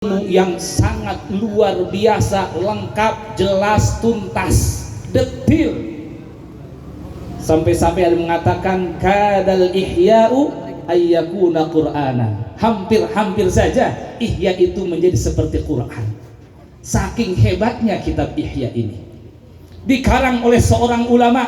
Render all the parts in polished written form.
yang sangat luar biasa, lengkap, jelas, tuntas, detil. Sampai-sampai ada mengatakan kadal ihya'u ayyakuna qur'ana. Hampir-hampir saja ihya itu menjadi seperti Quran. Saking hebatnya kitab Ihya ini. Dikarang oleh seorang ulama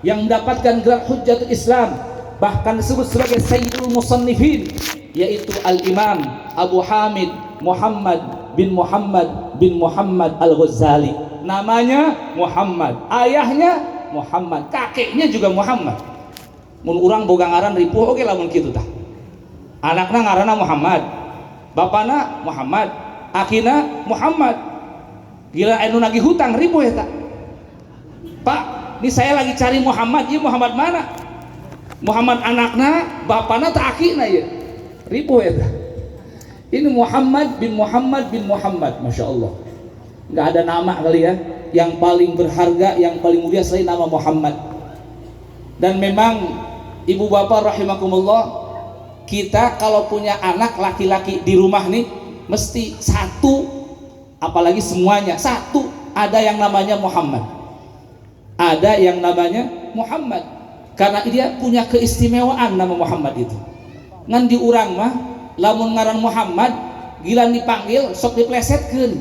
yang mendapatkan gelar Hujjatul Islam, bahkan disebut sebagai Sayyidul Musannifin, yaitu Al-Imam Abu Hamid Muhammad bin Muhammad Al-Ghazali. Namanya Muhammad, ayahnya Muhammad, kakeknya juga Muhammad. Mun urang boga ngaran ripuh oge lamun kitu tah. Anakna ngaranna Muhammad, bapana Muhammad, akina Muhammad. Gila anu nagih hutang ripuh eta. Pak, ini saya lagi cari Muhammad, ieu Muhammad mana? Muhammad anakna, bapana teh akina ieu. Ripuh eta. Ini Muhammad bin Muhammad, Masya Allah. Nggak ada nama kali ya yang paling berharga, yang paling mulia selain nama Muhammad. Dan memang ibu bapak rahimakumullah, kita kalau punya anak laki-laki di rumah nih mesti satu, apalagi semuanya satu, ada yang namanya Muhammad. Ada yang namanya Muhammad karena dia punya keistimewaan nama Muhammad itu. Ngan di urang mah lamun ngaran Muhammad gila dipanggil sok diplesetkeun,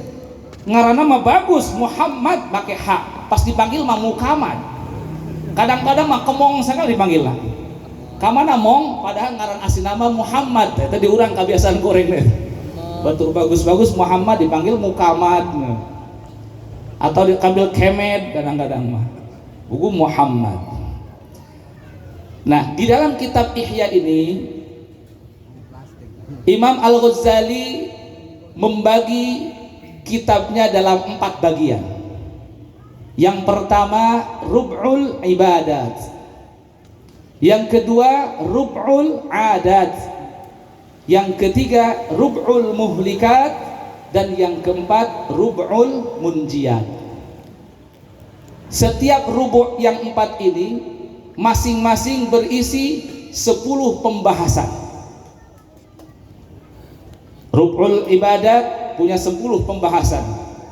ngaranna mah bagus Muhammad pakai H, pas dipanggil mah Muhammad. Kadang-kadang mah kemong sekali dipanggil lah. Kamana mong padahal ngaran asli nama Muhammad. Eta di urang kebiasaan goreng teh. Batur bagus-bagus Muhammad dipanggil Muhammad. Atau diambil Kemed kadang-kadang mah. Buku Muhammad. Nah, di dalam kitab Ihya ini Imam Al-Ghazali membagi kitabnya dalam 4 bagian. Yang pertama Rub'ul Ibadat, yang kedua Rub'ul Adat, yang ketiga Rub'ul Muhlikat, dan yang keempat Rub'ul Munjiyat. Setiap rubu' yang 4 ini masing-masing berisi 10 pembahasan. Rub'ul Ibadat punya 10 pembahasan,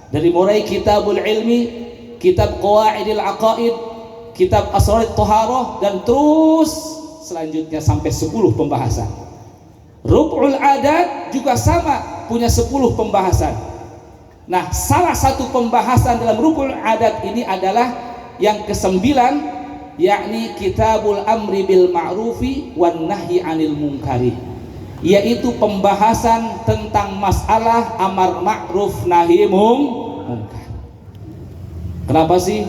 dari mulai kitabul ilmi, kitab qawaidil aqaid, kitab asrarit thaharah, dan terus selanjutnya sampai 10 pembahasan. Rub'ul Adat juga sama, punya 10 pembahasan. Nah, salah satu pembahasan dalam Rub'ul Adat ini adalah yang ke-9, yakni kitabul amri bil ma'rufi wan nahyi 'anil munkari, yaitu pembahasan tentang masalah amar ma'ruf nahi munkar. Kenapa sih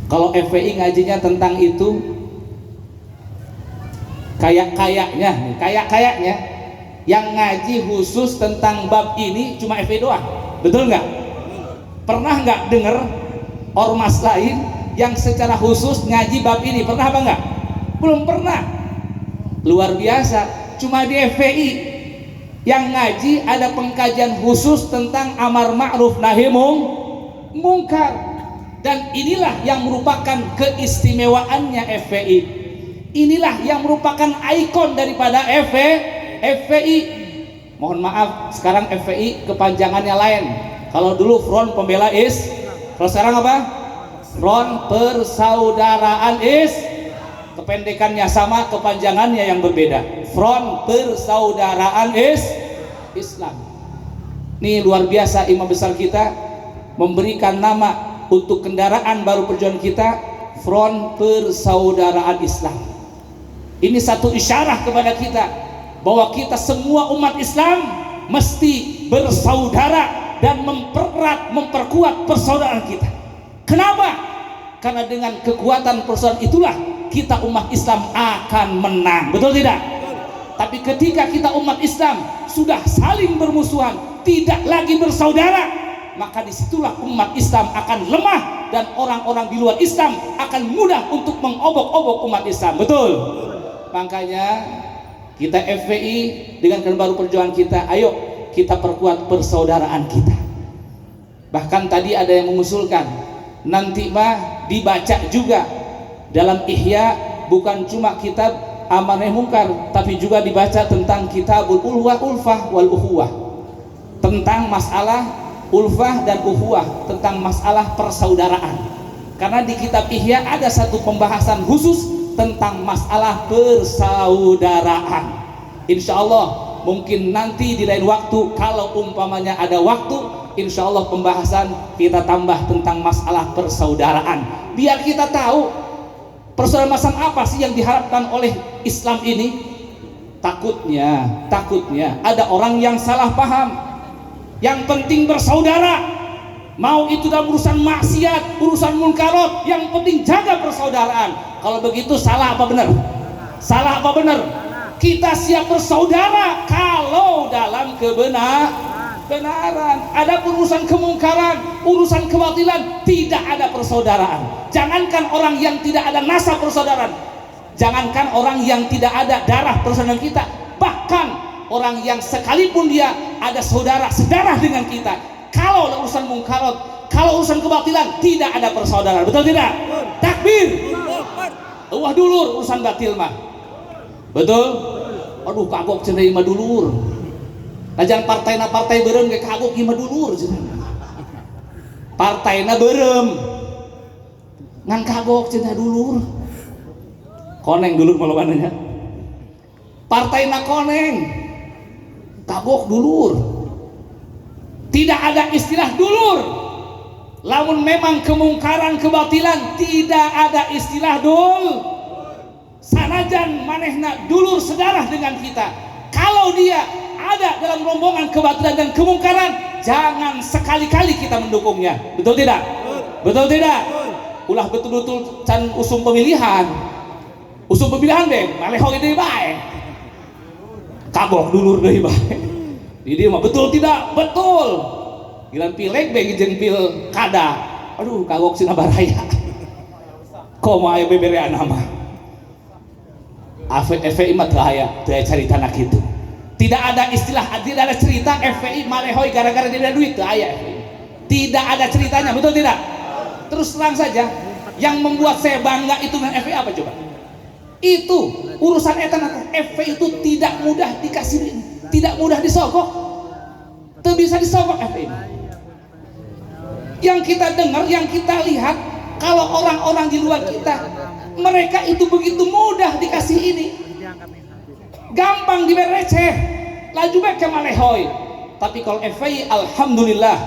kalau FPI ngajinya tentang itu? Kayaknya yang ngaji khusus tentang bab ini cuma FPI doang, betul nggak? Pernah nggak dengar ormas lain yang secara khusus ngaji bab ini? Pernah apa nggak? Belum pernah. Luar biasa. Cuma di FPI yang ngaji ada pengkajian khusus tentang amar ma'ruf nahi munkar, dan inilah yang merupakan keistimewaannya FPI. Inilah yang merupakan ikon daripada FPI. Mohon maaf, sekarang FPI kepanjangannya lain. Kalau dulu Front Pembela kalau sekarang apa? Front Persaudaraan kependekannya sama, kepanjangannya yang berbeda. Front Persaudaraan Islam. Ini luar biasa, imam besar kita memberikan nama untuk kendaraan baru perjuangan kita, Front Persaudaraan Islam. Ini satu isyarah kepada kita bahwa kita semua umat Islam mesti bersaudara dan memperkuat persaudaraan kita. Kenapa? Karena dengan kekuatan persaudaraan itulah kita umat Islam akan menang, betul tidak? Tapi ketika kita umat Islam sudah saling bermusuhan, tidak lagi bersaudara, maka disitulah umat Islam akan lemah dan orang-orang di luar Islam akan mudah untuk mengobok-obok umat Islam, betul? Makanya kita FPI dengan kan baru perjuangan kita, ayo kita perkuat persaudaraan kita. Bahkan tadi ada yang mengusulkan nanti mah dibaca juga dalam Ihya bukan cuma kitab amar nahi munkar, tapi juga dibaca tentang kitabul ulfah wal ukhuwah. tentang masalah ulfah dan ukhuwah, tentang masalah persaudaraan. Karena di kitab Ihya ada satu pembahasan khusus tentang masalah persaudaraan. Insya Allah mungkin nanti di lain waktu, kalau umpamanya ada waktu, insya Allah pembahasan kita tambah tentang masalah persaudaraan, biar kita tahu persaudaraan macam apa sih yang diharapkan oleh Islam ini. Takutnya ada orang yang salah paham. Yang penting bersaudara, mau itu dalam urusan maksiat, urusan munkarat, yang penting jaga persaudaraan. Kalau begitu salah apa benar? Salah apa benar? Kita siap bersaudara kalau dalam kebenaran. Ada urusan kemungkaran, urusan kebatilan, tidak ada persaudaraan. Jangankan orang yang tidak ada nasab persaudaraan, jangankan orang yang tidak ada darah persaudaraan kita, bahkan orang yang sekalipun dia ada saudara sedarah dengan kita, kalau urusan mungkarat, kalau urusan kebatilan, tidak ada persaudaraan. Betul tidak? Takbir. Wah dulur urusan batil mah. Betul? Aduh kagok cenah mah dulur. Lajan partaina partai beureum ge kagok ieu mah dulur cenah. Partaina beureum. Ngan kagok cenah dulur. Koneng dulur malawananya. Partaina koneng. Kagok dulur. Tidak ada istilah dulur. Lamun memang kemungkaran kebatilan, tidak ada istilah dul. Sanajan manehna dulur sedarah dengan kita, kalau dia ada dalam rombongan kebatilan dan kemungkaran, jangan sekali-kali kita mendukungnya. Betul tidak? Betul tidak? Ulah betul-betul can usum pemilihan deh, maleho deui bae. Kagok dulur deui bae. Di mah betul tidak? Betul. Gilan pileg begi jeung pil kada. Aduh kagok sina baraya. Komo aya beberean mah. FPI mah teu aya caritana kitu. Tidak ada istilah, tidak ada cerita FPI malehoy gara-gara dia ada duit, teu aya. Tidak ada ceritanya, betul tidak? Terus terang saja, yang membuat saya bangga itu dengan FPI apa coba? Itu urusan etan FPI itu tidak mudah dikasih, tidak mudah disogok. Teu bisa disogok FPI. Yang kita dengar, yang kita lihat, kalau orang-orang di luar kita, mereka itu begitu mudah dikasih ini, gampang diberi receh, laju baik ke malehoy. Tapi kalau FPI, alhamdulillah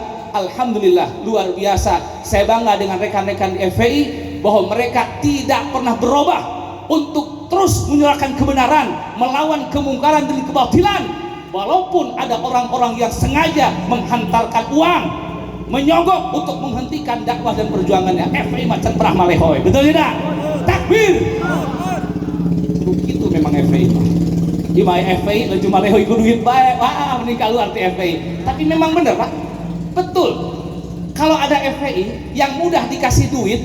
luar biasa. Saya bangga dengan rekan-rekan di FPI bahwa mereka tidak pernah berubah untuk terus menyuarakan kebenaran, melawan kemungkaran dan kebatilan. Walaupun ada orang-orang yang sengaja menghantarkan uang, menyogok untuk menghentikan dakwah dan perjuangannya, FPI macam perah malehoy. Betul tidak? Takbir. Begitu memang FPI. Di mana FPI laju malehoy ku duit bae, wah menikah luar ti FPI. Tapi memang benar Pak, betul. Kalau ada FPI yang mudah dikasih duit,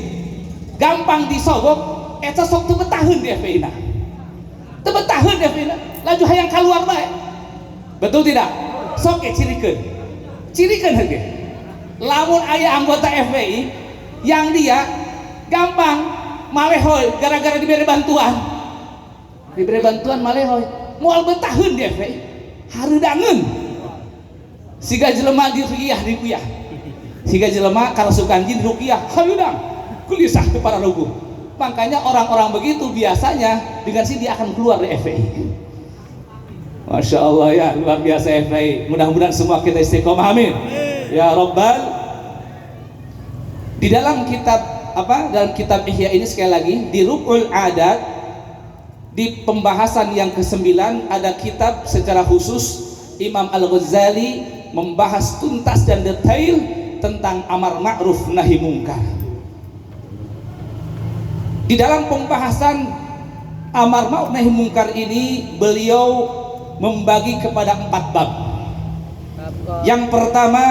gampang disogok, eta sok teu betaheun di FPI na. Teu betaheun di FPI na, laju hayang kaluar bae. Betul tidak? Sok cirikeun. Cirikeun heuge. Lamun aya anggota FPI yang dia gampang malehoy gara-gara diberi bantuan malehoy, moal betaheun di FPI hareudangeun. Siga jelema di ruqyah, siga jelema karasukan jin ruqyah hareudang kulisah ke para lugu. Makanya orang-orang begitu biasanya dengan sini dia akan keluar dari FPI. Masya Allah ya, luar biasa FPI. Mudah-mudahan semua kita istiqomah, amin ya Rabbal. Di dalam kitab dalam kitab Ihya ini sekali lagi di Rukul Adat, di pembahasan yang ke-9 ada kitab secara khusus Imam Al-Ghazali membahas tuntas dan detail tentang amar ma'ruf nahi mungkar. Di dalam pembahasan amar ma'ruf nahi mungkar ini beliau membagi kepada 4 bab. Yang pertama,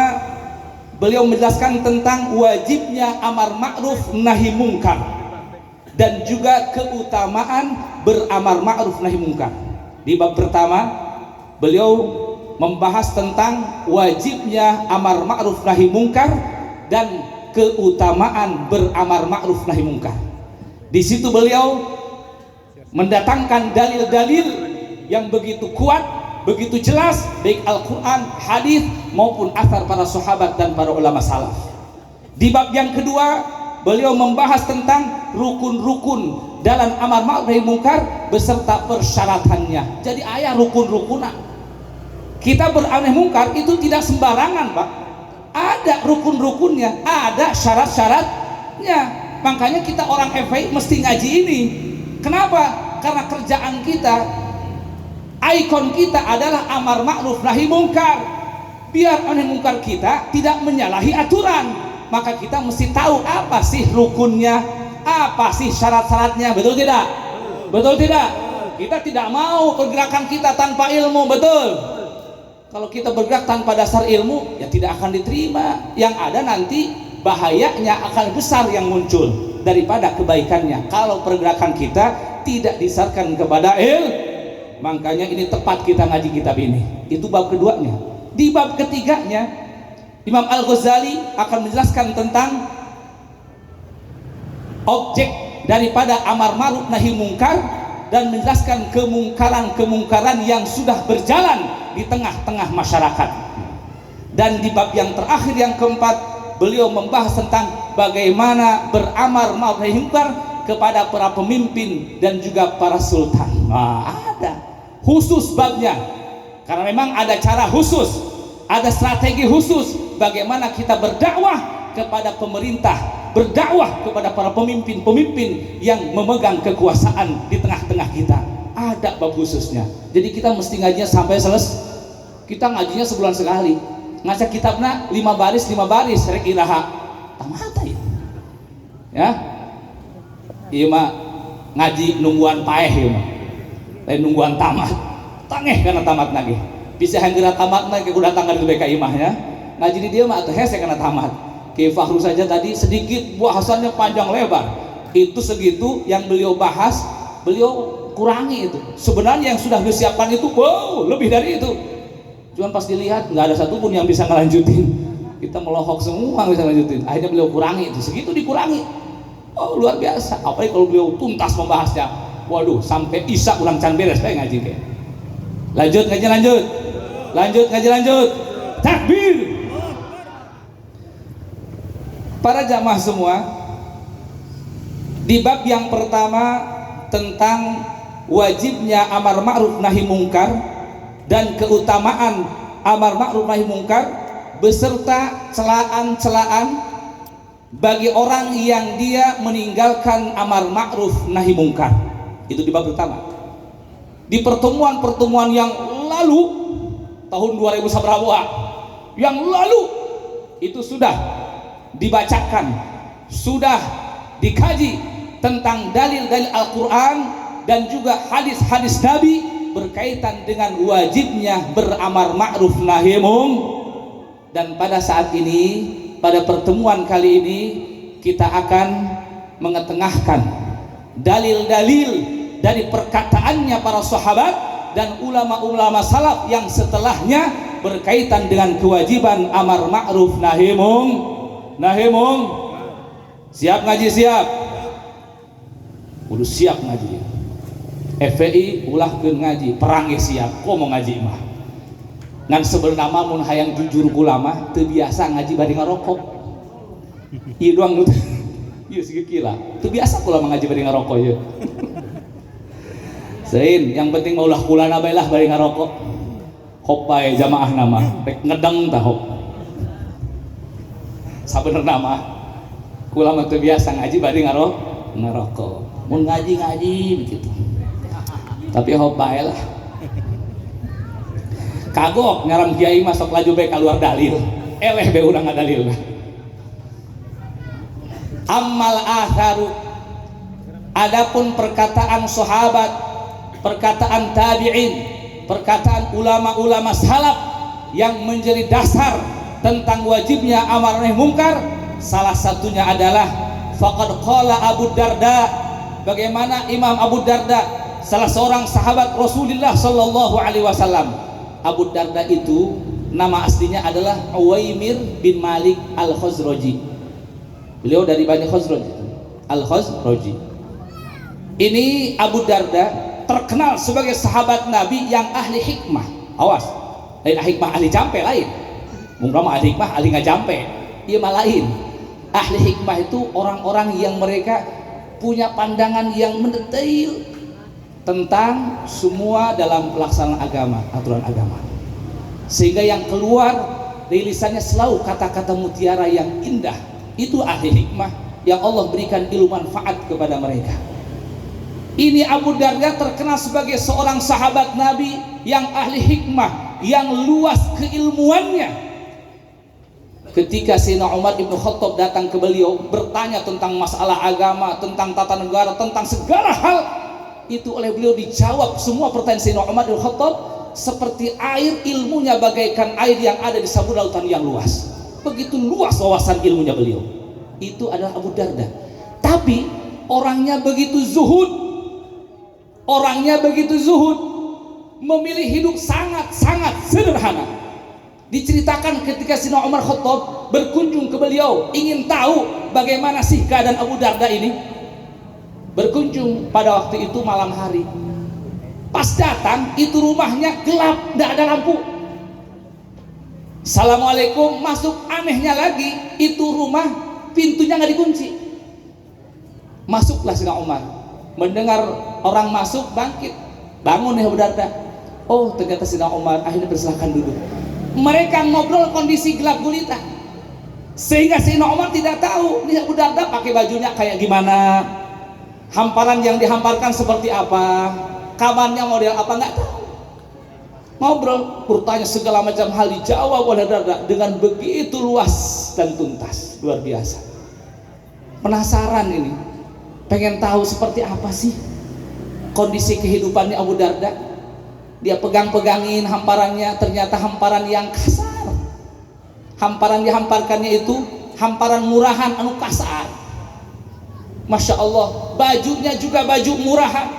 beliau menjelaskan tentang wajibnya amar ma'ruf nahi mungkar dan juga keutamaan beramar ma'ruf nahi mungkar. Di bab pertama, beliau membahas tentang wajibnya amar ma'ruf nahi mungkar dan keutamaan beramar ma'ruf nahi mungkar. Di situ beliau mendatangkan dalil-dalil yang begitu kuat begitu jelas, baik Al-Quran, hadis maupun athar para sahabat dan para ulama salaf. Di bab yang kedua, beliau membahas tentang rukun-rukun dalam amar ma'ruf nahi mungkar beserta persyaratannya. Jadi ayat rukun-rukunan. Kita beramar mungkar itu tidak sembarangan, Pak. Ada rukun-rukunnya, ada syarat-syaratnya. Makanya kita orang FPI mesti ngaji ini. Kenapa? Karena kerjaan kita, ikon kita adalah amar ma'ruf nahi mungkar. Biar nahi mungkar kita tidak menyalahi aturan, maka kita mesti tahu apa sih rukunnya, apa sih syarat-syaratnya. Betul tidak? Betul tidak? Kita tidak mau pergerakan kita tanpa ilmu. Betul? Kalau kita bergerak tanpa dasar ilmu, ya tidak akan diterima. Yang ada nanti bahayanya akan besar yang muncul daripada kebaikannya kalau pergerakan kita tidak disasarkan kepada makanya ini tepat kita ngaji kitab ini. Itu bab keduanya. Di bab ketiganya, Imam Al-Ghazali akan menjelaskan tentang objek daripada amar ma'ruf nahi mungkar dan menjelaskan kemungkaran-kemungkaran yang sudah berjalan di tengah-tengah masyarakat. Dan di bab yang terakhir, yang keempat, beliau membahas tentang bagaimana beramar ma'ruf nahi mungkar kepada para pemimpin dan juga para sultan. Nah, ada khusus babnya, karena memang ada cara khusus, ada strategi khusus bagaimana kita berdakwah kepada pemerintah, berdakwah kepada para pemimpin-pemimpin yang memegang kekuasaan di tengah-tengah kita. Ada bab khususnya. Jadi kita mesti ngajinya sampai selesai. Kita ngajinya sebulan sekali. Ngaca kitabnya 5 baris rek iraha tamat ya. Iya mah ngaji nungguan paeh ya mah, lain nungguan tamat, tangeh karena tamat lagi. Bisa hanggera tamat lagi udah tanggal itu BK imahnya. Ngaji di dia mah atau hese karena tamat. Ki Fahru saja tadi sedikit bahasannya panjang lebar. Itu segitu yang beliau bahas, beliau kurangi itu. Sebenarnya yang sudah disiapkan itu wow lebih dari itu. Cuman pas dilihat nggak ada satupun yang bisa ngelanjutin. Kita melohok semua bisa ngelanjutin. Akhirnya beliau kurangi itu, segitu dikurangi. Oh luar biasa, apalagi kalau beliau tuntas membahasnya. Waduh, sampai Isya ulang can beres kayak ngaji kayak. Lanjut ngaji lanjut. Takbir. Para jamaah semua, di bab yang pertama tentang wajibnya amar ma'ruf nahi mungkar dan keutamaan amar ma'ruf nahi mungkar beserta celaan-celaan bagi orang yang dia meninggalkan amar ma'ruf nahi mungkar. Itu di bab pertama. Di pertemuan-pertemuan yang lalu tahun 2000 berapa yang lalu itu sudah dibacakan, sudah dikaji tentang dalil-dalil Al-Quran dan juga hadis-hadis Nabi berkaitan dengan wajibnya beramar ma'ruf nahi mungkar. Dan pada saat ini, pada pertemuan kali ini, kita akan mengetengahkan dalil-dalil dari perkataannya para sahabat dan ulama-ulama salaf yang setelahnya berkaitan dengan kewajiban amar ma'ruf nahi mungkar. Siap ngaji, siap? Udah siap ngaji. FPI ulahkeun ngaji, perang siap. Kok mau ngaji mah? Ngan sebenarnya mun hayang jujur ulama teu biasa ngaji bari ngarokok. Ieu doang nu. Ieu segila. Teu biasa ulama ngaji bari ngarokok ieu. Sein, yang penting maulah kulana bae lah bari ngarokok. Hop bae jamaah nama, rek ngedeng tah hop. Sabenerna mah ulama teu biasa ngaji bari ngarokok. Mun ngaji begitu. Tapi hop bae lah. Kagok ngaran kiai masuk laju bae keluar dalil. Eleh bae urang ngadalil. Ammal atharu, adapun perkataan sahabat, perkataan tabi'in, perkataan ulama-ulama salaf yang menjadi dasar tentang wajibnya amar nahi mungkar, salah satunya adalah faqad qala Abu Darda. Bagaimana Imam Abu Darda, salah seorang sahabat Rasulullah sallallahu alaihi wasallam. Abu Darda itu nama aslinya adalah Uwaimir bin Malik Al-Khazraji. Beliau dari Bani Khazraj, Al-Khazraji. Ini Abu Darda terkenal sebagai sahabat Nabi yang ahli hikmah. awas, lain hikmah ahli jampe lain. Mungkin ahli hikmah ahli ngajampe, iya mah lain. Ahli hikmah itu orang-orang yang mereka punya pandangan yang mendetail tentang semua dalam pelaksanaan agama, aturan agama, sehingga yang keluar dari lisannya selalu kata-kata mutiara yang indah. Itu ahli hikmah yang Allah berikan ilmu manfaat kepada mereka. Ini Abu Darda terkenal sebagai seorang sahabat Nabi yang ahli hikmah, yang luas keilmuannya. Ketika Sayyidina Umar ibn Khattab datang ke beliau bertanya tentang masalah agama, tentang tata negara, tentang segala hal, itu oleh beliau dijawab semua pertanyaan Sayyidina Umar ibn Khattab seperti air, ilmunya bagaikan air yang ada di samudra lautan yang luas. Begitu luas wawasan ilmunya beliau. Itu adalah Abu Darda. Tapi orangnya begitu zuhud. Orangnya begitu zuhud, memilih hidup sangat-sangat sederhana. Diceritakan ketika Sayyidina Umar Khattab berkunjung ke beliau, ingin tahu bagaimana sih keadaan Abu Darda ini. Berkunjung pada waktu itu malam hari. Pas datang, itu rumahnya gelap, tidak ada lampu. Assalamualaikum, masuk. Anehnya lagi, itu rumah pintunya nggak dikunci. Masuklah Sayyidina Umar, mendengar orang masuk, bangkit, bangun ya Abu Darda. Oh, ternyata Sayyidina Umar. Akhirnya persilakan duduk. Mereka ngobrol kondisi gelap gulita, sehingga Sayyidina Umar tidak tahu nih Abu Darda pakai bajunya kayak gimana, hamparan yang dihamparkan seperti apa, kamarnya model apa, nggak tahu. Ngobrol, bertanya segala macam hal, dijawab oleh Darda dengan begitu luas dan tuntas, luar biasa. Penasaran ini, pengen tahu seperti apa sih kondisi kehidupannya Abu Darda. Dia pegang-pegangin hamparannya, ternyata hamparan yang kasar. Hamparan dihamparkannya itu hamparan murahan anu kasar. Masya Allah, bajunya juga baju murahan.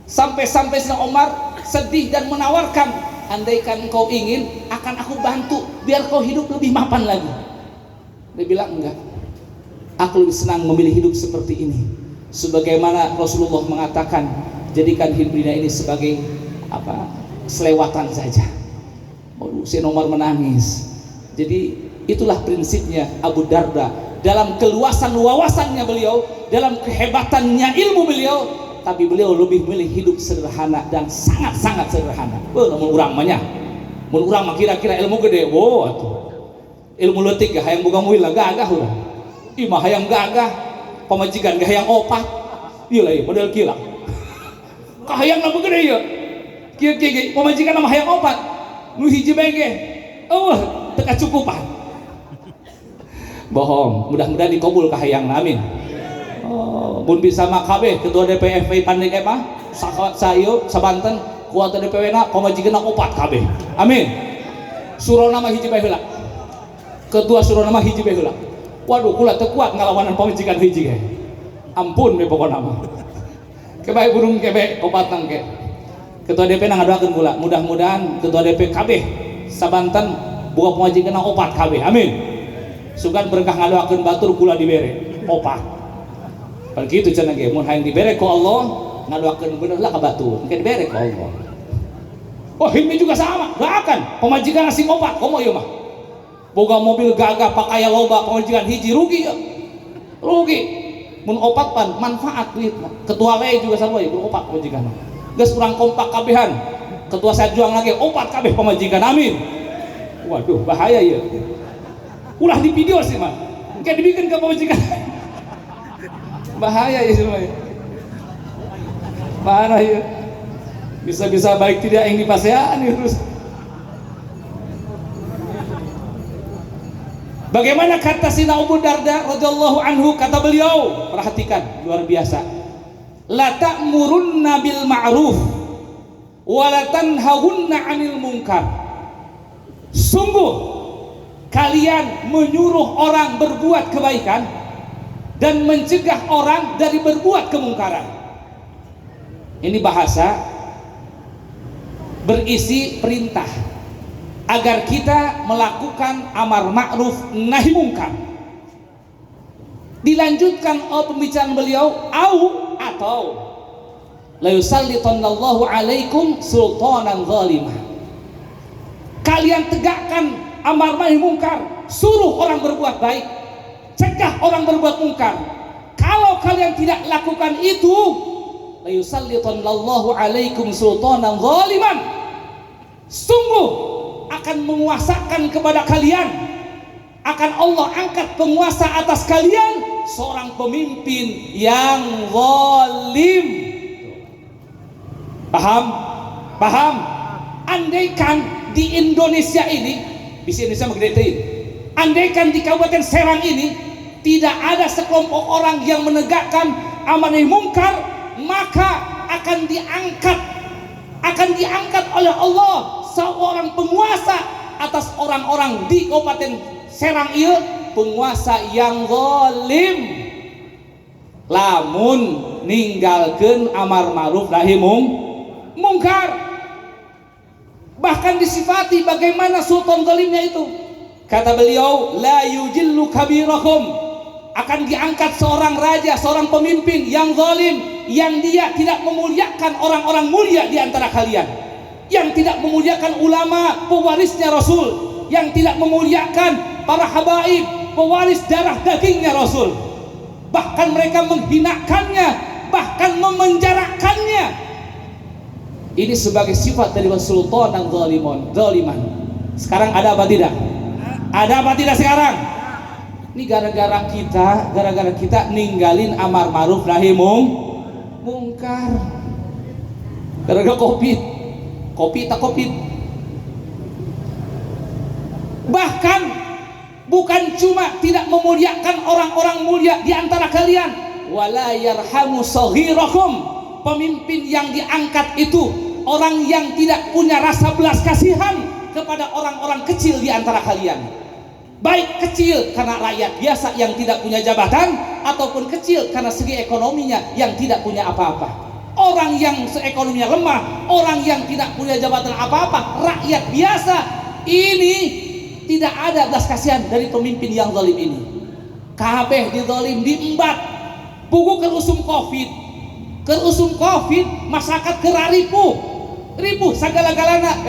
Sampai-sampai Sayyidina Umar sedih dan menawarkan, andaikan kau ingin, akan aku bantu biar kau hidup lebih mapan lagi. Dia bilang enggak, aku lebih senang memilih hidup seperti ini. Sebagaimana Rasulullah mengatakan, jadikan hidup dunia ini sebagai apa, selewatan saja. Sayyidina Umar menangis. Jadi itulah prinsipnya Abu Darda dalam keluasan wawasannya beliau, dalam kehebatannya ilmu beliau, tapi beliau lebih memilih hidup sederhana dan sangat-sangat sederhana. Namun urang mah nya, mun urang mah kira-kira ilmu gede, wow atuh. Ilmu leutik gah hayang boga mobil lah gagah urang. Ih mah hayang gagah, pamajikan gah hayang opat. Ieu lah model kieu lah. Kahayang na gede ieu. Kieu pamajikan mah hayang opat. Nu hiji bege. Teu kacukupan. Bohong, mudah-mudahan dikabul kahayang na, amin. Mun bisa mah kabeh ketua DPW pandeg mah saeu sabanten kuota DPW na pamajikanna opat kabeh. Amin. Surona mah hiji bae heula. Ketua surona mah hiji bae heula. Waduh, kula teu kuat ngalawanan pamajikan hiji ge. Ampun we pokona mah. Kebae burung kebe opat nang ke. Ketua DP na ngadoakeun kula, mudah-mudahan ketua DP kabeh sabanten boga pamajikanna opat kabeh. Amin. Sugan berkah ngadoakeun batur kula dibere opat. Begitu cenah ge, mun hayang dibere ku Allah, ngadoakeun bener lah ka batur, engke dibere ku Allah. Oh, ini juga sama, doakan pamajikan asing opat, komo ieu mah. Boga mobil gagah pakaya loba pamajikan hiji rugi ya. Rugi. Mun opat pan manfaat duit. Ketua le juga sarua ieu opat pamajikan. Geus kurang kompak kabehan. Ketua saya juang lagi opat kabeh pamajikan. Amin. Waduh, bahaya ieu. Ulah di video sih mah. Engke dibikin ke pamajikan. Bahaya ya semua. Parah ya. Bisa-bisa baik tidak yang dipasean terus. Bagaimana kata Sayyidina Abu Darda radhiyallahu anhu, kata beliau, perhatikan luar biasa. La ta'murunna bil ma'ruf wa la tanhawunna 'anil munkar. Sungguh kalian menyuruh orang berbuat kebaikan dan mencegah orang dari berbuat kemungkaran. Ini bahasa berisi perintah agar kita melakukan amar ma'ruf nahi mungkar. Dilanjutkan oleh pembicaraan beliau, atau la yusallitanallahu alaikum sultanan zalimah. Kalian tegakkan amar ma'ruf munkar, suruh orang berbuat baik, cegah orang berbuat munkar. Kalau kalian tidak lakukan itu, la yusallitanallahu alaikum sultanan zaliman, sungguh akan menguasakan kepada kalian, akan Allah angkat penguasa atas kalian, seorang pemimpin yang zalim. Paham? Paham? Andaikan di Indonesia ini, bisa Indonesia mengedetain, andaikan di Kabupaten Serang ini tidak ada sekelompok orang yang menegakkan amar ma'ruf munkar, maka akan diangkat oleh Allah seorang penguasa atas orang-orang di Kabupaten Serang ini, penguasa yang zalim, lamun ninggalkeun amar ma'ruf nahi munkar. Bahkan disifati bagaimana sultan zalimnya itu. Kata beliau, la yujillu kabirakum, akan diangkat seorang raja, seorang pemimpin yang zalim, yang dia tidak memuliakan orang-orang mulia di antara kalian, yang tidak memuliakan ulama pewarisnya Rasul, yang tidak memuliakan para habaib pewaris darah dagingnya Rasul, bahkan mereka menghinakannya, bahkan memenjarakannya. Ini sebagai sifat dari sultan yang zaliman. Sekarang ada apa tidak? Ada apa tidak sekarang? Ini gara-gara kita ninggalin amar ma'ruf nahi munkar. Gara-gara kopi tak covid. Bahkan bukan cuma tidak memuliakan orang-orang mulia di antara kalian, wala yarhamu saghirakum, pemimpin yang diangkat itu orang yang tidak punya rasa belas kasihan kepada orang-orang kecil di antara kalian, baik kecil karena rakyat biasa yang tidak punya jabatan, ataupun kecil karena segi ekonominya yang tidak punya apa-apa. Orang yang ekonominya lemah, orang yang tidak punya jabatan apa-apa, rakyat biasa, ini tidak ada belas kasihan dari pemimpin yang zalim ini. Kabeh dizalim, diembat, pugu kerusum covid, masyarakat ripuh sagala-galana,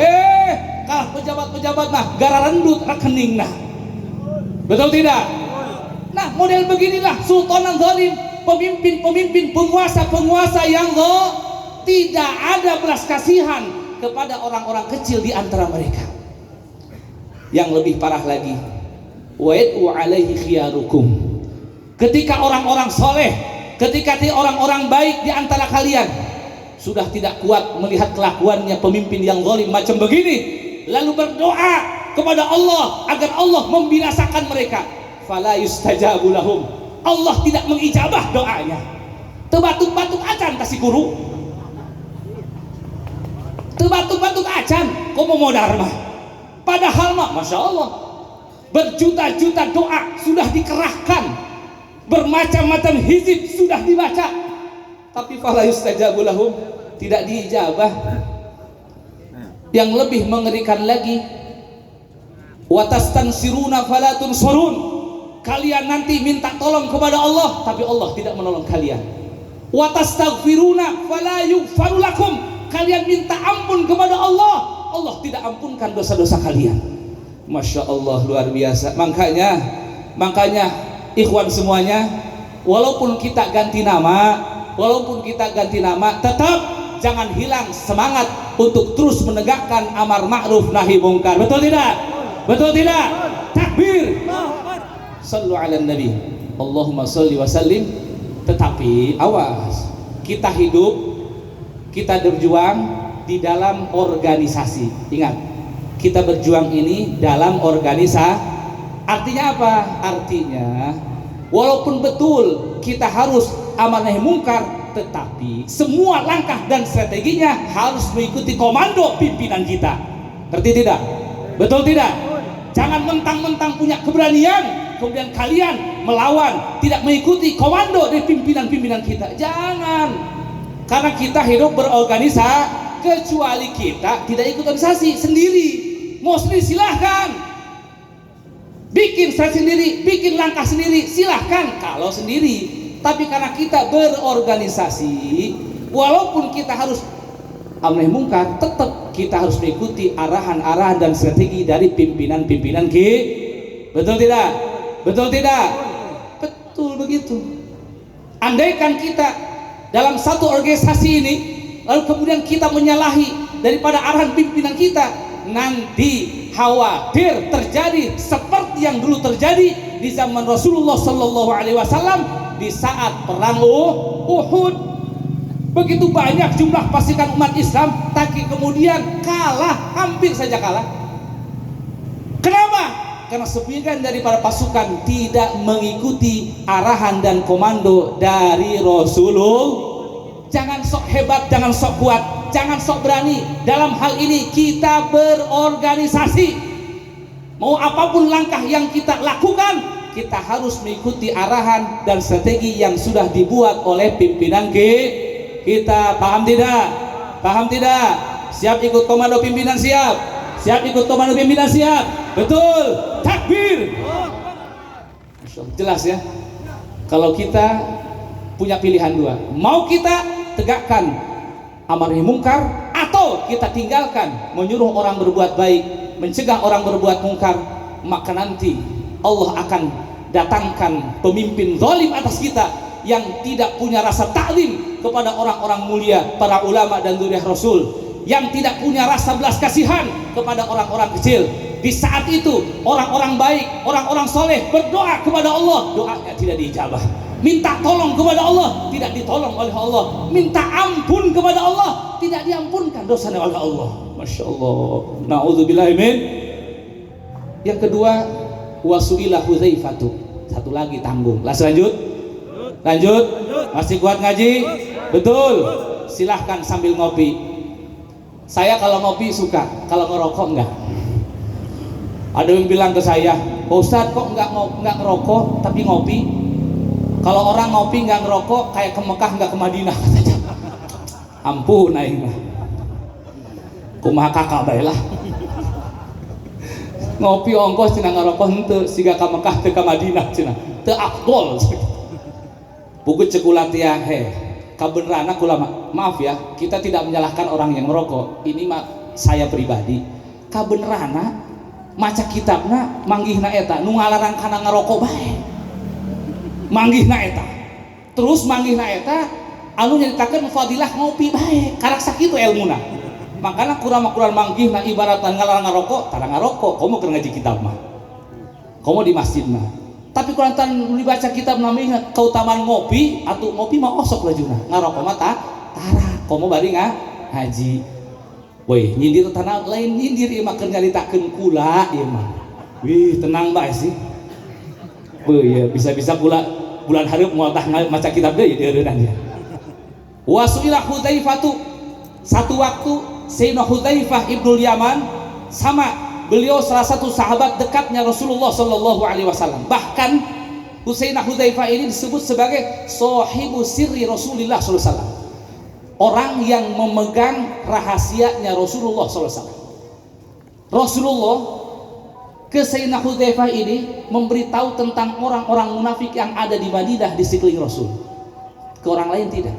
kalah pejabat-pejabat mah gara rendut rekeningna. Betul tidak? Nah, model beginilah sultan zalim, pemimpin, penguasa yang tidak ada belas kasihan kepada orang-orang kecil di antara mereka. Yang lebih parah lagi, wa'id'u alaihi khiyarukum, ketika orang-orang soleh, ketika orang-orang baik di antara kalian sudah tidak kuat melihat kelakuannya pemimpin yang zalim macam begini, lalu berdoa kepada Allah agar Allah membinasakan mereka, fala yustajabu lahum, Allah tidak mengijabah doanya. Tebatuk-batuk acan kasih guru, tebatuk-batuk acan komo modar mah, padahal mah masya Allah berjuta-juta doa sudah dikerahkan, bermacam-macam hizib sudah dibaca, tapi fala yustajabu lahum, tidak diijabah. Yang lebih mengerikan lagi, watastansiruna fala tunsurun, kalian nanti minta tolong kepada Allah tapi Allah tidak menolong kalian. Watastaghfiruna fala yughfaru lakum, kalian minta ampun kepada Allah, Allah tidak ampunkan dosa-dosa kalian. Masya Allah, luar biasa. Makanya ikhwan semuanya, walaupun kita ganti nama, tetap jangan hilang semangat untuk terus menegakkan amar ma'ruf nahi munkar. Betul tidak? Betul tidak? Takbir. Sallu ala nabi, Allahumma salli wa sallim. Tetapi awas, kita hidup, kita berjuang di dalam organisasi. Ingat, kita berjuang ini dalam organisasi. Artinya apa? Artinya walaupun betul kita harus amar nahi munkar, tetapi semua langkah dan strateginya harus mengikuti komando pimpinan kita. Ngerti tidak? Betul tidak? Jangan mentang-mentang punya keberanian kemudian kalian melawan, tidak mengikuti komando dari pimpinan-pimpinan kita. Jangan. Karena kita hidup berorganisasi, kecuali kita tidak ikut organisasi sendiri. Mau sendiri silahkan, bikin strategi sendiri, bikin langkah sendiri, silahkan kalau sendiri. Tapi karena kita berorganisasi, Walaupun kita harus amar nahi mungkar, tetap kita harus mengikuti arahan-arahan dan strategi dari pimpinan-pimpinan betul tidak? Betul tidak? Betul begitu. Andaikan kita dalam satu organisasi ini lalu kemudian kita menyalahi daripada arahan pimpinan kita, nanti khawatir terjadi seperti yang dulu terjadi di zaman Rasulullah Sallallahu Alaihi Wasallam di saat perang Uhud. Begitu banyak jumlah pasukan umat Islam, tapi kemudian kalah, hampir saja kalah. Kenapa? Karena sebagian daripada pasukan tidak mengikuti arahan dan komando dari Rasulullah. Jangan sok hebat, jangan sok kuat, jangan sok berani. Dalam hal ini kita berorganisasi. Mau apapun langkah yang kita lakukan, kita harus mengikuti arahan dan strategi yang sudah dibuat oleh pimpinan kita. Paham tidak? Paham tidak? Siap ikut komando pimpinan? Siap. Siap ikut komando pimpinan? Siap. Betul. Takbir. Jelas ya. Kalau kita punya pilihan dua, mau kita tegakkan amar nahi mungkar atau kita tinggalkan, menyuruh orang berbuat baik, mencegah orang berbuat mungkar, maka nanti Allah akan datangkan pemimpin zalim atas kita yang tidak punya rasa taklim kepada orang-orang mulia, para ulama dan dzurriyyah Rasul, yang tidak punya rasa belas kasihan kepada orang-orang kecil. Di saat itu orang-orang baik, orang-orang soleh berdoa kepada Allah, doanya tidak diijabah. Minta tolong kepada Allah, tidak ditolong oleh Allah. Minta ampun kepada Allah, tidak diampunkan dosanya oleh Allah. Masya Allah. Na'udzubillah min. Yang kedua, wasu'ilah Hudzaifatu. Satu lagi tanggung. Lanjut. Lanjut. Masih kuat ngaji? Betul. Silahkan sambil ngopi. Saya kalau ngopi suka, kalau ngerokok enggak. Ada yang bilang ke saya, Pak Ustadz kok enggak ngerokok tapi ngopi? Kalau orang ngopi nggak ngerokok kayak ke Mekah nggak ke Madinah katanya. Ampun aing mah. Kumaha kakak bae lah. Ngopi ongkos cenah ngerokok henteu siga ka Mekah teu ka Madinah cenah. Teu afdol. Buku cekulat ya kabenerana kula maaf ya, kita tidak menyalahkan orang yang ngerokok. Ini mah saya pribadi. Kabenerana maca kitabna manggihna eta nu ngalarang kana ngerokok bae. Manggihna eta, terus manggihna eta anu nyaritakeun fadilah ngopi bae, karek sakitu elmuna. Makana kurang-kurang manggihna ibaratan ngalarang ngarokok, tara ngarokok, komo keur ngaji kitab mah. Komo di masjid mah. Tapi kurantan dibaca kitab namanya keutamaan ngopi, atuh ngopi mah osok lajuna. Ngarokok mah tara, komo bari ngaji. Weh, nyindir tanah lain nyindir ieu mah keur nyaritakeun kula ieu mah. Wih, tenang bae sih. Ya, bisa-bisa pula bulan hareup moal tah maca kitab deui di eureunana dia. Wasu'ilah Hudzaifatu. Satu waktu Sayyidina Hudzaifah Ibnul Yaman, sama beliau salah satu sahabat dekatnya Rasulullah Sallallahu Alaihi Wasallam. Bahkan Sayyidina Hudzaifah ini disebut sebagai sahibu sirri Rasulullah Sallallahu Alaihi Wasallam, orang yang memegang rahasianya Rasulullah Sallallahu Alaihi Wasallam. Rasulullah ke Sayyidina Hudzaifah ini memberitahu tentang orang-orang munafik yang ada di Madinah di sekeliling Rasul. Ke orang lain tidak.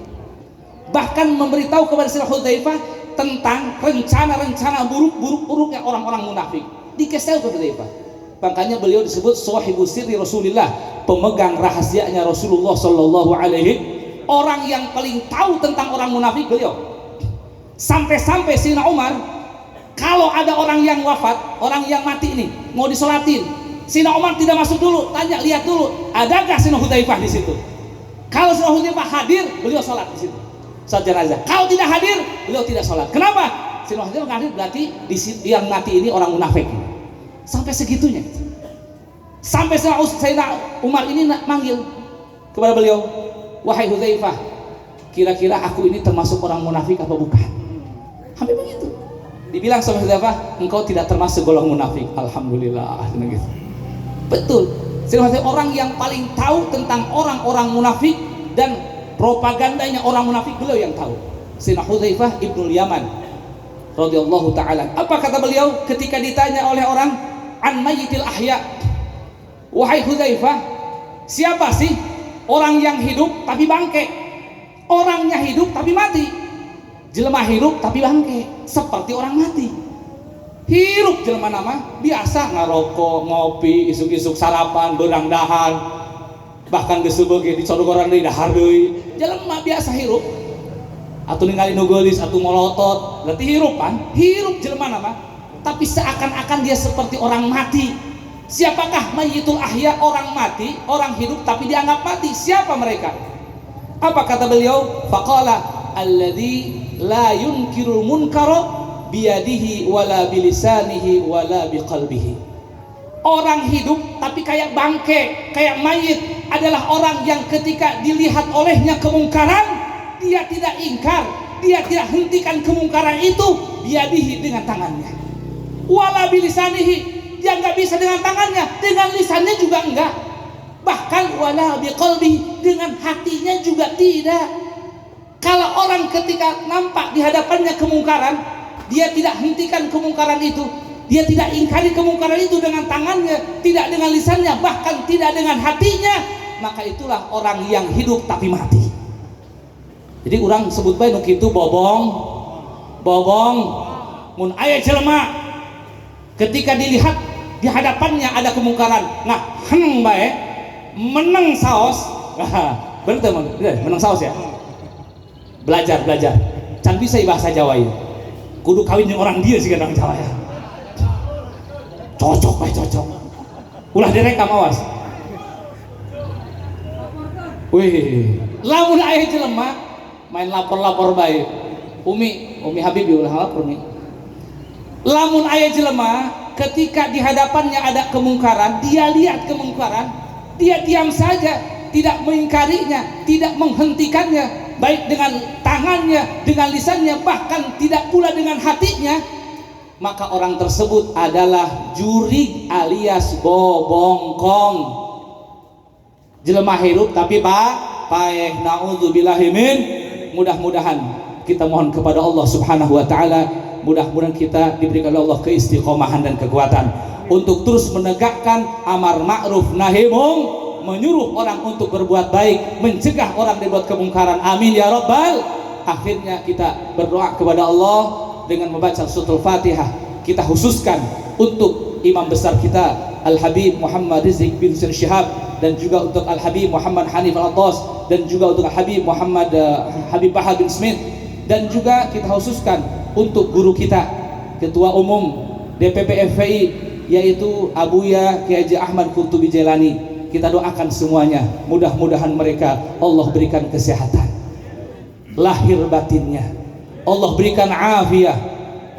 Bahkan memberitahu kepada Sayyidina Hudzaifah tentang rencana-rencana buruk-buruknya orang-orang munafik. Dikasih tahu ke Hudzaifah. Makanya beliau disebut sahibu sirri Rasulillah, pemegang rahasianya Rasulullah Sallallahu Alaihi. Orang yang paling tahu tentang orang munafik beliau. Sampai-sampai Sayyidina Umar, kalau ada orang yang wafat, orang yang mati nih, mau disolatin, Sayyidina Umar tidak masuk dulu, tanya, lihat dulu, adakah Sayyidina Hudzaifah di situ? Kalau Sayyidina Hudzaifah hadir, beliau sholat di situ, sholat jenazah. Kalau tidak hadir, beliau tidak sholat. Kenapa? Sayyidina Hudzaifah hadir berarti yang mati ini orang munafik. Sampai segitunya. Sampai Sayyidina Umar ini manggil kepada beliau, wahai Hudzaifah, kira-kira aku ini termasuk orang munafik apa bukan? Hampir begitu. Dibilang sama Hudzaifah, engkau tidak termasuk golongan munafik. Alhamdulillah. Gitu. Betul. Orang yang paling tahu tentang orang-orang munafik dan propagandanya orang munafik, beliau yang tahu. Sayyidina Hudzaifah Ibnul Yaman radhiyallahu taala. Apa kata beliau ketika ditanya oleh orang an mayyitil ahya? Wahai Hudzaifah, siapa sih orang yang hidup tapi bangke? Orangnya hidup tapi mati. Jelema hidup tapi bangke, seperti orang mati. Hirup jelema nama biasa ngarokok, ngopi, isuk-isuk sarapan, beurang dahan, bahkan geus beuge dicodogoran deui dahar deui. Jelema biasa hirup. Atuh ningali nu geulis, atuh molotot, berarti hirup kan? Hirup jelema nama. Tapi seakan-akan dia seperti orang mati. Siapakah mayyitul ahya? Orang mati, orang hidup tapi dianggap mati. Siapa mereka? Apa kata beliau? Faqala alladzi la yunkirul munkara biyadihi wala bilisanihi wala biqalbihi. Orang hidup tapi kayak bangke, kayak mayit adalah orang yang ketika dilihat olehnya kemungkaran, dia tidak ingkar, dia tidak hentikan kemungkaran itu biyadihi dengan tangannya. Wala bilisanihi, dia nggak bisa dengan tangannya, dengan lisannya juga enggak. Bahkan wala biqalbihi, dengan hatinya juga tidak. Kalau orang ketika nampak di hadapannya kemungkaran, dia tidak hentikan kemungkaran itu, dia tidak ingkari kemungkaran itu dengan tangannya, tidak dengan lisannya, bahkan tidak dengan hatinya, maka itulah orang yang hidup tapi mati. Jadi orang sebut bae nu kitu bobong mun aya jelema ketika dilihat di hadapannya ada kemungkaran, nah bae menang saos. Bener menang saos ya. Belajar can bisa bahasa Jawa ya. Kudu kawin dengan orang dia sih kan orang Jawa ya. Cocok. Ulah direkam awas. Wih, lamun aya jelema main lapor bae. Umi Habibi ulah lapor nih. Lamun aya jelema ketika di hadapannya ada kemungkaran, dia lihat kemungkaran, dia diam saja, tidak mengingkarinya, tidak menghentikannya, baik dengan tangannya, dengan lisannya, bahkan tidak pula dengan hatinya, maka orang tersebut adalah jurig alias bobongkong. Jelema hirup tapi paeh, naudzubillahi min. Mudah-mudahan kita mohon kepada Allah Subhanahu wa taala, mudah-mudahan kita diberikan oleh Allah keistiqomahan dan kekuatan untuk terus menegakkan amar ma'ruf nahi mungkar, menyuruh orang untuk berbuat baik, mencegah orang berbuat kemungkaran. Amin ya rabbal. Akhirnya kita berdoa kepada Allah dengan membaca suratul Fatihah. Kita khususkan untuk imam besar kita Al-Habib Muhammad Rizik bin Hussein Syihab, dan juga untuk Al-Habib Muhammad Hanif Al-Attas, dan juga untuk Al-Habib Muhammad Habib Bahar bin Smith, dan juga kita khususkan untuk guru kita Ketua Umum DPP FPI yaitu Abuya Kiai Haji Ahmad Qurtubi Jailani. Kita doakan semuanya, mudah-mudahan mereka Allah berikan kesehatan lahir batinnya, Allah berikan afiah,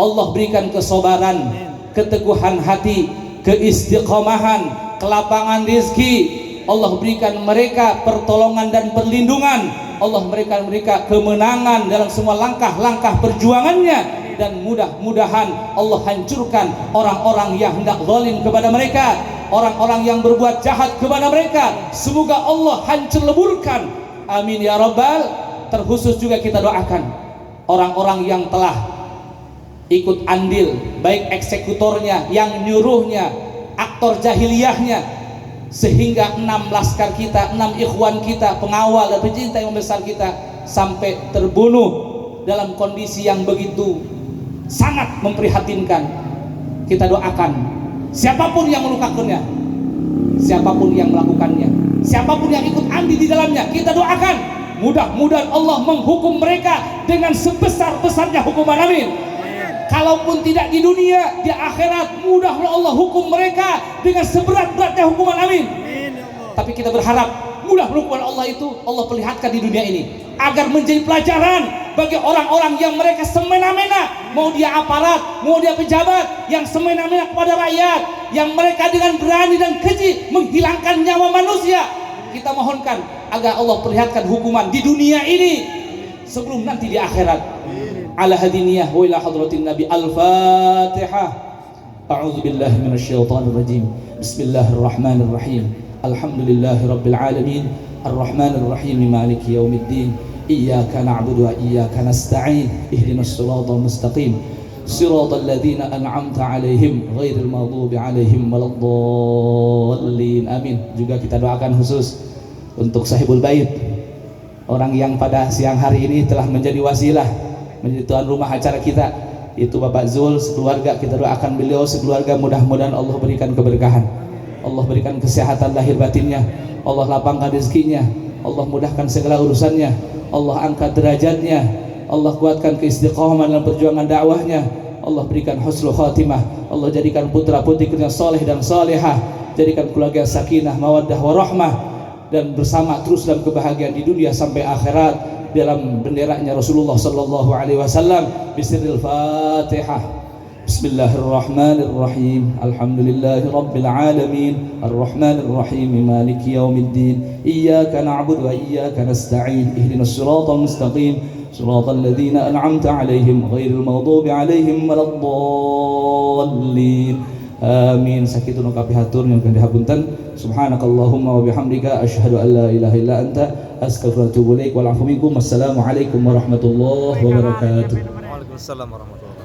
Allah berikan kesabaran, keteguhan hati, keistiqomahan, kelapangan rezeki. Allah berikan mereka pertolongan dan perlindungan. Allah berikan mereka kemenangan dalam semua langkah-langkah perjuangannya, dan mudah-mudahan Allah hancurkan orang-orang yang hendak zalim kepada mereka, orang-orang yang berbuat jahat kepada mereka, semoga Allah hancur leburkan. Amin ya rabbal. Terkhusus juga kita doakan orang-orang yang telah ikut andil, baik eksekutornya, yang nyuruhnya, aktor jahiliyahnya, sehingga 6 laskar kita, 6 ikhwan kita, pengawal dan pecinta yang besar kita sampai terbunuh dalam kondisi yang begitu sangat memprihatinkan. Kita doakan siapapun yang melukakannya, siapapun yang melakukannya, siapapun yang ikut andil di dalamnya, kita doakan mudah-mudahan Allah menghukum mereka dengan sebesar-besarnya hukuman. Amin. Kalaupun tidak di dunia, di akhirat mudah-mudahan Allah hukum mereka dengan seberat-beratnya hukuman. Amin. Tapi kita berharap mudah-mudahan hukuman Allah itu Allah perlihatkan di dunia ini agar menjadi pelajaran bagi orang-orang yang mereka semena-mena, mau dia aparat, mau dia pejabat, yang semena-mena kepada rakyat, yang mereka dengan berani dan keji menghilangkan nyawa manusia. Kita mohonkan agar Allah perlihatkan hukuman di dunia ini sebelum nanti di akhirat. Ala hadiniyah wa ila hadratin nabi. Al-Fatihah. A'udzu billahi minasyaitonir rajim. Bismillahirrahmanirrahim. Alhamdulillahi rabbil alamin. Arrahmanir rahim. Maliki yaumiddin. Iyyaka na'budu wa iyyaka nasta'in. Ihdinas siratal mustaqim. Siratal ladzina an'amta 'alaihim ghairil maghdubi 'alaihim waladdallin. Amin. Juga kita doakan khusus untuk sahibul bait orang yang pada siang hari ini telah menjadi wasilah, menjadi tuan rumah acara kita, itu Bapak Zul sekeluarga. Kita doakan beliau sekeluarga, mudah-mudahan Allah berikan keberkahan, Allah berikan kesehatan lahir batinnya, Allah lapangkan rezekinya, Allah mudahkan segala urusannya, Allah angkat derajatnya, Allah kuatkan keistiqomahan dalam perjuangan dakwahnya, Allah berikan husnul khatimah, Allah jadikan putra putrinya soleh dan solehah, jadikan keluarga sakinah, mawaddah, warahmah, dan bersama terus dalam kebahagiaan di dunia sampai akhirat dalam benderanya Rasulullah sallallahu alaihi wasallam. Bismillahil Fatihah. Bismillahirrahmanirrahim. Alhamdulillahi rabbil alamin. Arrahmanir rahim. Maliki yaumiddin. Iyyaka na'budu wa iyyaka nasta'in. Ihdinas siratal mustaqim. Siratal ladzina an'amta 'alaihim ghairil maghdubi 'alaihim waladdallin. Amin. Sakitun kapi hatur yang kang dihapunten. Subhanakallahumma wa bihamdika asyhadu an la ilaha illa anta astaghfiruka wa atubu ilaik. Wal 'afwu minkum. Wassalamualaikum warahmatullahi wabarakatuh. Waalaikumsalam warahmatullahi wabarakatuh.